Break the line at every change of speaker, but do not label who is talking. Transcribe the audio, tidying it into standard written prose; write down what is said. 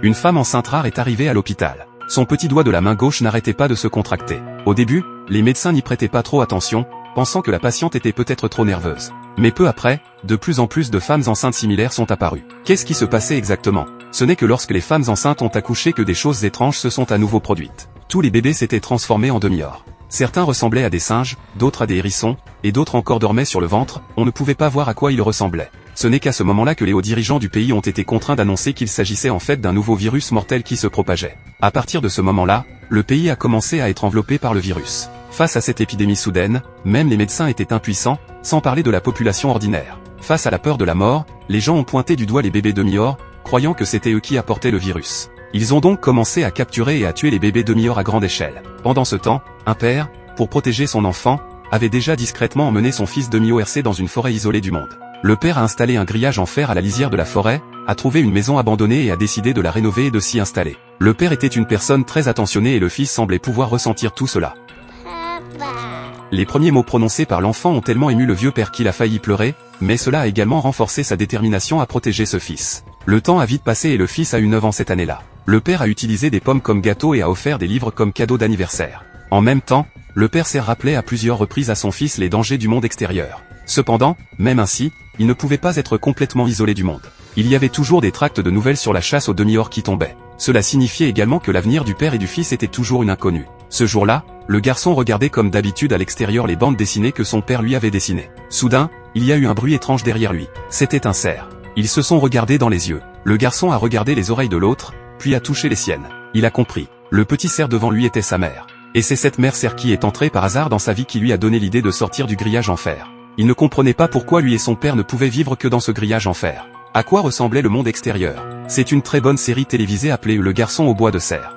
Une femme enceinte rare est arrivée à l'hôpital. Son petit doigt de la main gauche n'arrêtait pas de se contracter. Au début, les médecins n'y prêtaient pas trop attention, pensant que la patiente était peut-être trop nerveuse. Mais peu après, de plus en plus de femmes enceintes similaires sont apparues. Qu'est-ce qui se passait exactement? Ce n'est que lorsque les femmes enceintes ont accouché que des choses étranges se sont à nouveau produites. Tous les bébés s'étaient transformés en demi-orques. Certains ressemblaient à des singes, d'autres à des hérissons, et d'autres encore dormaient sur le ventre, on ne pouvait pas voir à quoi ils ressemblaient. Ce n'est qu'à ce moment-là que les hauts dirigeants du pays ont été contraints d'annoncer qu'il s'agissait en fait d'un nouveau virus mortel qui se propageait. À partir de ce moment-là, le pays a commencé à être enveloppé par le virus. Face à cette épidémie soudaine, même les médecins étaient impuissants, sans parler de la population ordinaire. Face à la peur de la mort, les gens ont pointé du doigt les bébés demi-orques, croyant que c'était eux qui apportaient le virus. Ils ont donc commencé à capturer et à tuer les bébés demi-orques à grande échelle. Pendant ce temps, un père, pour protéger son enfant, avait déjà discrètement emmené son fils demi-orc dans une forêt isolée du monde. Le père a installé un grillage en fer à la lisière de la forêt, a trouvé une maison abandonnée et a décidé de la rénover et de s'y installer. Le père était une personne très attentionnée et le fils semblait pouvoir ressentir tout cela. Les premiers mots prononcés par l'enfant ont tellement ému le vieux père qu'il a failli pleurer, mais cela a également renforcé sa détermination à protéger ce fils. Le temps a vite passé et le fils a eu 9 ans cette année-là. Le père a utilisé des pommes comme gâteau et a offert des livres comme cadeau d'anniversaire. En même temps, le père s'est rappelé à plusieurs reprises à son fils les dangers du monde extérieur. Cependant, même ainsi, il ne pouvait pas être complètement isolé du monde. Il y avait toujours des tracts de nouvelles sur la chasse aux demi-orques qui tombaient. Cela signifiait également que l'avenir du père et du fils était toujours une inconnue. Ce jour-là, le garçon regardait comme d'habitude à l'extérieur les bandes dessinées que son père lui avait dessinées. Soudain, il y a eu un bruit étrange derrière lui. C'était un cerf. Ils se sont regardés dans les yeux. Le garçon a regardé les oreilles de l'autre, puis a touché les siennes. Il a compris. Le petit cerf devant lui était sa mère. Et c'est cette mère cerf qui est entrée par hasard dans sa vie qui lui a donné l'idée de sortir du grillage en fer. Il ne comprenait pas pourquoi lui et son père ne pouvaient vivre que dans ce grillage en fer. À quoi ressemblait le monde extérieur? C'est une très bonne série télévisée appelée Le garçon au bois de cerf.